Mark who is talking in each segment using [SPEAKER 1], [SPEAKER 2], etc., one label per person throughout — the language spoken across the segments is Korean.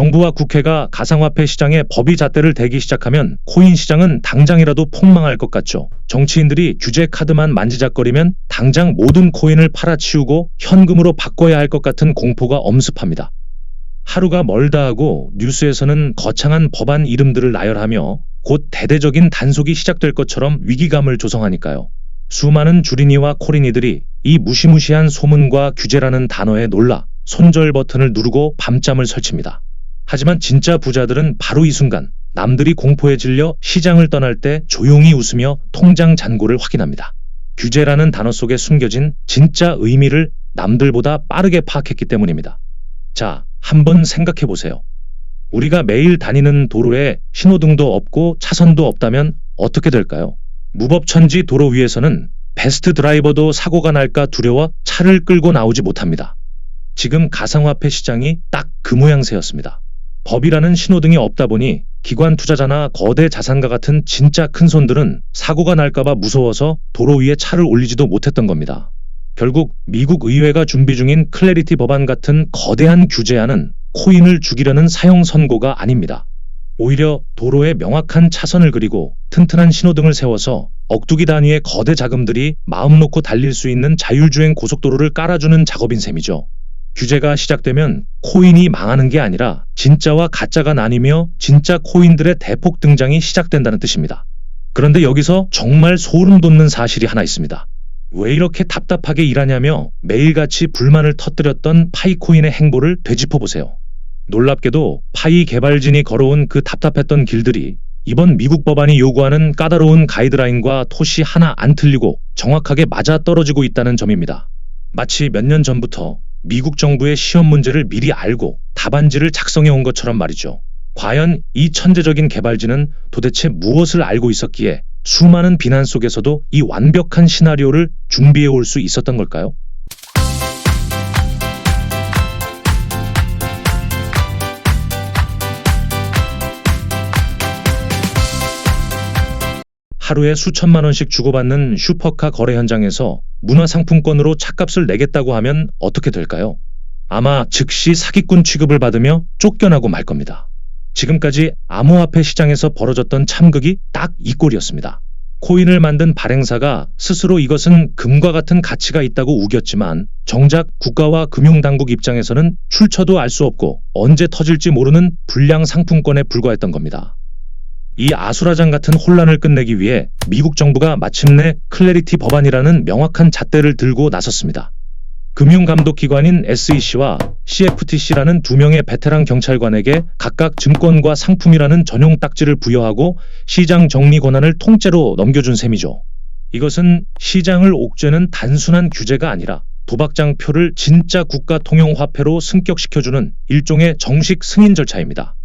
[SPEAKER 1] 정부와 국회가 가상화폐 시장에 법이 잣대를 대기 시작하면 코인 시장은 당장이라도 폭망할 것 같죠. 정치인들이 규제 카드만 만지작거리면 당장 모든 코인을 팔아치우고 현금으로 바꿔야 할 것 같은 공포가 엄습합니다. 하루가 멀다 하고 뉴스에서는 거창한 법안 이름들을 나열하며 곧 대대적인 단속이 시작될 것처럼 위기감을 조성하니까요. 수많은 주린이와 코린이들이 이 무시무시한 소문과 규제라는 단어에 놀라 손절 버튼을 누르고 밤잠을 설칩니다. 하지만 진짜 부자들은 바로 이 순간 남들이 공포에 질려 시장을 떠날 때 조용히 웃으며 통장 잔고를 확인합니다. 규제라는 단어 속에 숨겨진 진짜 의미를 남들보다 빠르게 파악했기 때문입니다. 자, 한번 생각해 보세요. 우리가 매일 다니는 도로에 신호등도 없고 차선도 없다면 어떻게 될까요? 무법천지 도로 위에서는 베스트 드라이버도 사고가 날까 두려워 차를 끌고 나오지 못합니다. 지금 가상화폐 시장이 딱 그 모양새였습니다. 법이라는 신호등이 없다 보니 기관 투자자나 거대 자산가 같은 진짜 큰 손들은 사고가 날까봐 무서워서 도로 위에 차를 올리지도 못했던 겁니다. 결국 미국 의회가 준비 중인 클래리티 법안 같은 거대한 규제안은 코인을 죽이려는 사형 선고가 아닙니다. 오히려 도로에 명확한 차선을 그리고 튼튼한 신호등을 세워서 억두기 단위의 거대 자금들이 마음 놓고 달릴 수 있는 자율주행 고속도로를 깔아주는 작업인 셈이죠. 규제가 시작되면 코인이 망하는 게 아니라 진짜와 가짜가 나뉘며 진짜 코인들의 대폭 등장이 시작된다는 뜻입니다. 그런데 여기서 정말 소름 돋는 사실이 하나 있습니다. 왜 이렇게 답답하게 일하냐며 매일같이 불만을 터뜨렸던 파이코인의 행보를 되짚어보세요. 놀랍게도 파이 개발진이 걸어온 그 답답했던 길들이 이번 미국 법안이 요구하는 까다로운 가이드라인과 토시 하나 안 틀리고 정확하게 맞아떨어지고 있다는 점입니다. 마치 몇 년 전부터 미국 정부의 시험 문제를 미리 알고 답안지를 작성해 온 것처럼 말이죠. 과연 이 천재적인 개발진은 도대체 무엇을 알고 있었기에 수많은 비난 속에서도 이 완벽한 시나리오를 준비해 올 수 있었던 걸까요? 하루에 수천만 원씩 주고받는 슈퍼카 거래 현장에서 문화상품권으로 차값을 내겠다고 하면 어떻게 될까요? 아마 즉시 사기꾼 취급을 받으며 쫓겨나고 말 겁니다. 지금까지 암호화폐 시장에서 벌어졌던 참극이 딱 이 꼴이었습니다. 코인을 만든 발행사가 스스로 이것은 금과 같은 가치가 있다고 우겼지만 정작 국가와 금융당국 입장에서는 출처도 알 수 없고 언제 터질지 모르는 불량 상품권에 불과했던 겁니다. 이 아수라장 같은 혼란을 끝내기 위해 미국 정부가 마침내 클래리티 법안이라는 명확한 잣대를 들고 나섰습니다. 금융감독기관인 SEC와 CFTC라는 두 명의 베테랑 경찰관에게 각각 증권과 상품이라는 전용 딱지를 부여하고 시장 정리 권한을 통째로 넘겨준 셈이죠. 이것은 시장을 옥죄는 단순한 규제가 아니라 도박장표를 진짜 국가 통용 화폐로 승격시켜주는 일종의 정식 승인 절차입니다.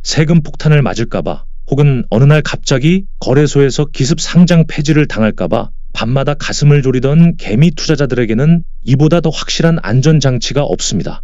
[SPEAKER 1] 세금 폭탄을 맞을까봐 혹은 어느 날 갑자기 거래소에서 기습 상장 폐지를 당할까봐 밤마다 가슴을 졸이던 개미 투자자들에게는 이보다 더 확실한 안전장치가 없습니다.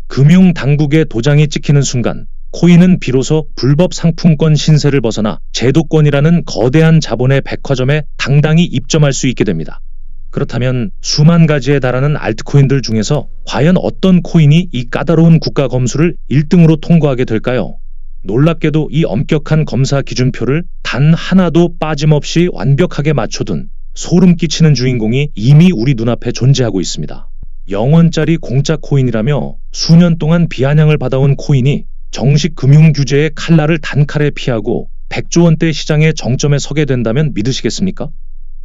[SPEAKER 1] 금융당국의 도장이 찍히는 순간 코인은 비로소 불법 상품권 신세를 벗어나 제도권이라는 거대한 자본의 백화점에 당당히 입점할 수 있게 됩니다. 그렇다면 수만 가지에 달하는 알트코인들 중에서 과연 어떤 코인이 이 까다로운 국가 검수를 1등으로 통과하게 될까요? 놀랍게도 이 엄격한 검사 기준표를 단 하나도 빠짐없이 완벽하게 맞춰둔 소름 끼치는 주인공이 이미 우리 눈앞에 존재하고 있습니다. 0원짜리 공짜 코인이라며 수년 동안 비아냥을 받아온 코인이 정식 금융 규제의 칼날을 단칼에 피하고 100조 원대 시장의 정점에 서게 된다면 믿으시겠습니까?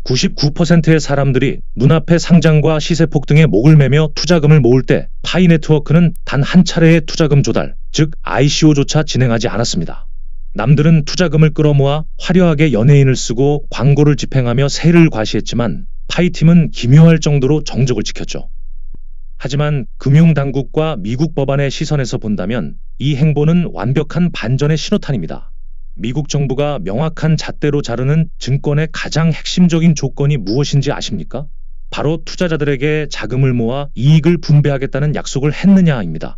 [SPEAKER 1] 99%의 사람들이 눈앞의 상장과 시세 폭등에 목을 매며 투자금을 모을 때 파이 네트워크는 단 한 차례의 투자금 조달, 즉 ICO조차 진행하지 않았습니다. 남들은 투자금을 끌어모아 화려하게 연예인을 쓰고 광고를 집행하며 세를 과시했지만 파이팀은 기묘할 정도로 정적을 지켰죠. 하지만 금융당국과 미국 법안의 시선에서 본다면 이 행보는 완벽한 반전의 신호탄입니다. 미국 정부가 명확한 잣대로 자르는 증권의 가장 핵심적인 조건이 무엇인지 아십니까? 바로 투자자들에게 자금을 모아 이익을 분배하겠다는 약속을 했느냐입니다.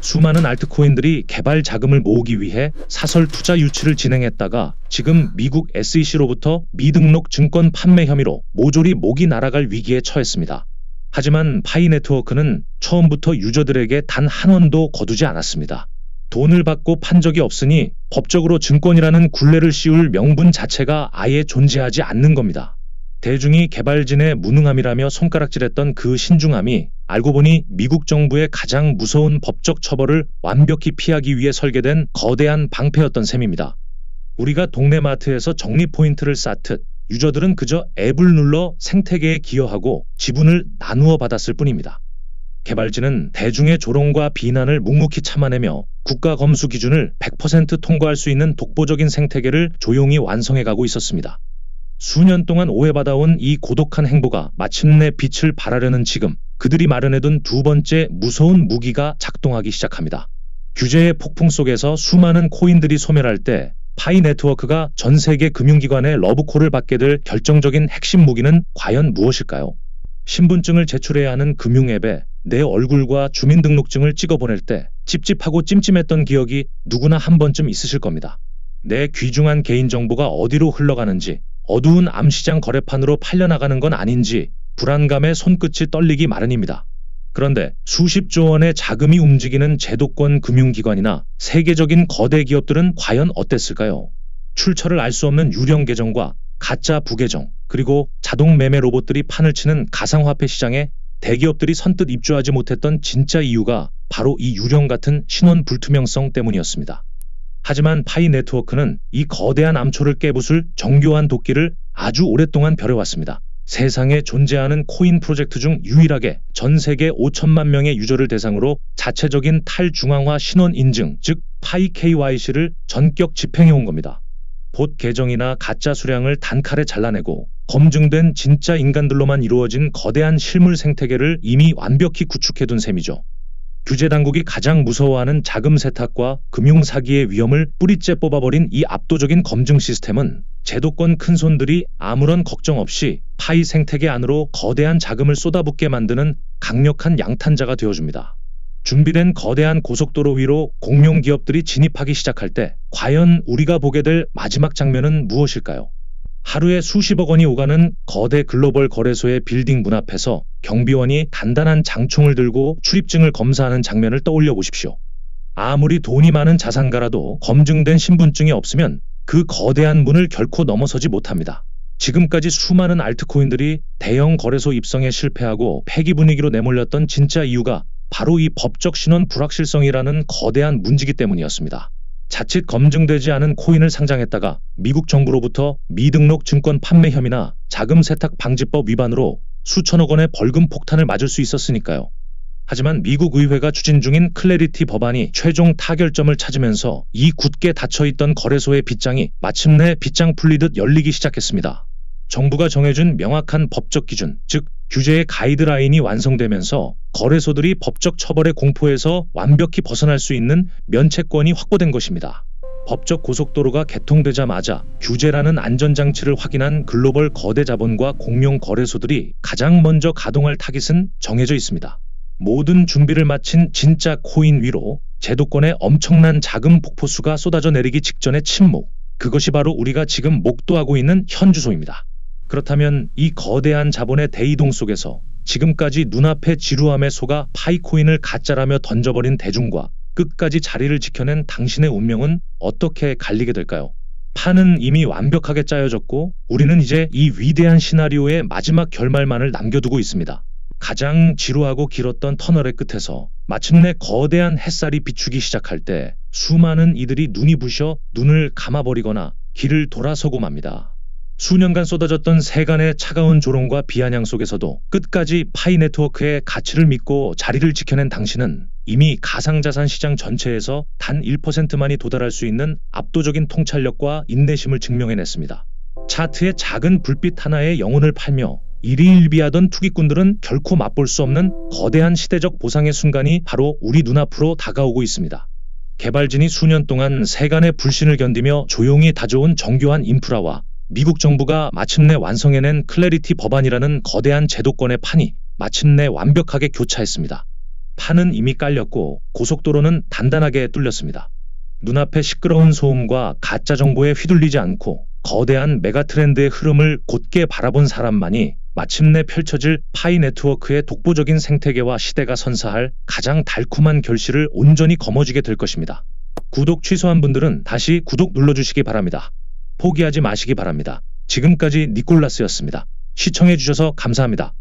[SPEAKER 1] 수많은 알트코인들이 개발 자금을 모으기 위해 사설 투자 유치를 진행했다가 지금 미국 SEC로부터 미등록 증권 판매 혐의로 모조리 목이 날아갈 위기에 처했습니다. 하지만 파이 네트워크는 처음부터 유저들에게 단 한 원도 거두지 않았습니다. 돈을 받고 판 적이 없으니 법적으로 증권이라는 굴레를 씌울 명분 자체가 아예 존재하지 않는 겁니다. 대중이 개발진의 무능함이라며 손가락질했던 그 신중함이 알고 보니 미국 정부의 가장 무서운 법적 처벌을 완벽히 피하기 위해 설계된 거대한 방패였던 셈입니다. 우리가 동네 마트에서 적립 포인트를 쌓듯 유저들은 그저 앱을 눌러 생태계에 기여하고 지분을 나누어 받았을 뿐입니다. 개발진은 대중의 조롱과 비난을 묵묵히 참아내며 국가 검수 기준을 100% 통과할 수 있는 독보적인 생태계를 조용히 완성해가고 있었습니다. 수년 동안 오해받아온 이 고독한 행보가 마침내 빛을 발하려는 지금 그들이 마련해둔 두 번째 무서운 무기가 작동하기 시작합니다. 규제의 폭풍 속에서 수많은 코인들이 소멸할 때 파이 네트워크가 전 세계 금융기관의 러브콜을 받게 될 결정적인 핵심 무기는 과연 무엇일까요? 신분증을 제출해야 하는 금융앱에 내 얼굴과 주민등록증을 찍어보낼 때 찝찝하고 찜찜했던 기억이 누구나 한 번쯤 있으실 겁니다. 내 귀중한 개인정보가 어디로 흘러가는지, 어두운 암시장 거래판으로 팔려나가는 건 아닌지 불안감에 손끝이 떨리기 마련입니다. 그런데 수십조 원의 자금이 움직이는 제도권 금융기관이나 세계적인 거대 기업들은 과연 어땠을까요? 출처를 알 수 없는 유령 계정과 가짜 부계정, 그리고 자동 매매 로봇들이 판을 치는 가상화폐 시장에 대기업들이 선뜻 입주하지 못했던 진짜 이유가 바로 이 유령 같은 신원 불투명성 때문이었습니다. 하지만 파이 네트워크는 이 거대한 암초를 깨부술 정교한 도끼를 아주 오랫동안 벼려왔습니다. 세상에 존재하는 코인 프로젝트 중 유일하게 전 세계 5천만 명의 유저를 대상으로 자체적인 탈중앙화 신원 인증, 즉 파이 KYC를 전격 집행해온 겁니다. 봇 계정이나 가짜 수량을 단칼에 잘라내고 검증된 진짜 인간들로만 이루어진 거대한 실물 생태계를 이미 완벽히 구축해둔 셈이죠. 규제당국이 가장 무서워하는 자금 세탁과 금융 사기의 위험을 뿌리째 뽑아버린 이 압도적인 검증 시스템은 제도권 큰손들이 아무런 걱정 없이 파이 생태계 안으로 거대한 자금을 쏟아붓게 만드는 강력한 양탄자가 되어줍니다. 준비된 거대한 고속도로 위로 공룡 기업들이 진입하기 시작할 때 과연 우리가 보게 될 마지막 장면은 무엇일까요? 하루에 수십억 원이 오가는 거대 글로벌 거래소의 빌딩 문 앞에서 경비원이 단단한 장총을 들고 출입증을 검사하는 장면을 떠올려 보십시오. 아무리 돈이 많은 자산가라도 검증된 신분증이 없으면 그 거대한 문을 결코 넘어서지 못합니다. 지금까지 수많은 알트코인들이 대형 거래소 입성에 실패하고 폐기 분위기로 내몰렸던 진짜 이유가 바로 이 법적 신원 불확실성이라는 거대한 문제이기 때문이었습니다. 자칫 검증되지 않은 코인을 상장했다가 미국 정부로부터 미등록 증권 판매 혐의나 자금 세탁 방지법 위반으로 수천억 원의 벌금 폭탄을 맞을 수 있었으니까요. 하지만 미국 의회가 추진 중인 클래리티 법안이 최종 타결점을 찾으면서 이 굳게 닫혀있던 거래소의 빗장이 마침내 빗장 풀리듯 열리기 시작했습니다. 정부가 정해준 명확한 법적 기준, 즉 규제의 가이드라인이 완성되면서 거래소들이 법적 처벌의 공포에서 완벽히 벗어날 수 있는 면책권이 확보된 것입니다. 법적 고속도로가 개통되자마자 규제라는 안전장치를 확인한 글로벌 거대 자본과 공룡 거래소들이 가장 먼저 가동할 타깃은 정해져 있습니다. 모든 준비를 마친 진짜 코인 위로 제도권의 엄청난 자금 폭포수가 쏟아져 내리기 직전의 침묵, 그것이 바로 우리가 지금 목도하고 있는 현 주소입니다. 그렇다면 이 거대한 자본의 대이동 속에서 지금까지 눈앞에 지루함에 속아 파이코인을 가짜라며 던져버린 대중과 끝까지 자리를 지켜낸 당신의 운명은 어떻게 갈리게 될까요? 판은 이미 완벽하게 짜여졌고 우리는 이제 이 위대한 시나리오의 마지막 결말만을 남겨두고 있습니다. 가장 지루하고 길었던 터널의 끝에서 마침내 거대한 햇살이 비추기 시작할 때 수많은 이들이 눈이 부셔 눈을 감아버리거나 길을 돌아서고 맙니다. 수년간 쏟아졌던 세간의 차가운 조롱과 비아냥 속에서도 끝까지 파이 네트워크의 가치를 믿고 자리를 지켜낸 당신은 이미 가상자산 시장 전체에서 단 1%만이 도달할 수 있는 압도적인 통찰력과 인내심을 증명해냈습니다. 차트의 작은 불빛 하나에 영혼을 팔며 일희일비하던 투기꾼들은 결코 맛볼 수 없는 거대한 시대적 보상의 순간이 바로 우리 눈앞으로 다가오고 있습니다. 개발진이 수년 동안 세간의 불신을 견디며 조용히 다져온 정교한 인프라와 미국 정부가 마침내 완성해낸 클래리티 법안이라는 거대한 제도권의 판이 마침내 완벽하게 교차했습니다. 판은 이미 깔렸고 고속도로는 단단하게 뚫렸습니다. 눈앞의 시끄러운 소음과 가짜 정보에 휘둘리지 않고 거대한 메가트렌드의 흐름을 곧게 바라본 사람만이 마침내 펼쳐질 파이 네트워크의 독보적인 생태계와 시대가 선사할 가장 달콤한 결실을 온전히 거머쥐게 될 것입니다. 구독 취소한 분들은 다시 구독 눌러주시기 바랍니다. 포기하지 마시기 바랍니다. 지금까지 니콜라스였습니다. 시청해주셔서 감사합니다.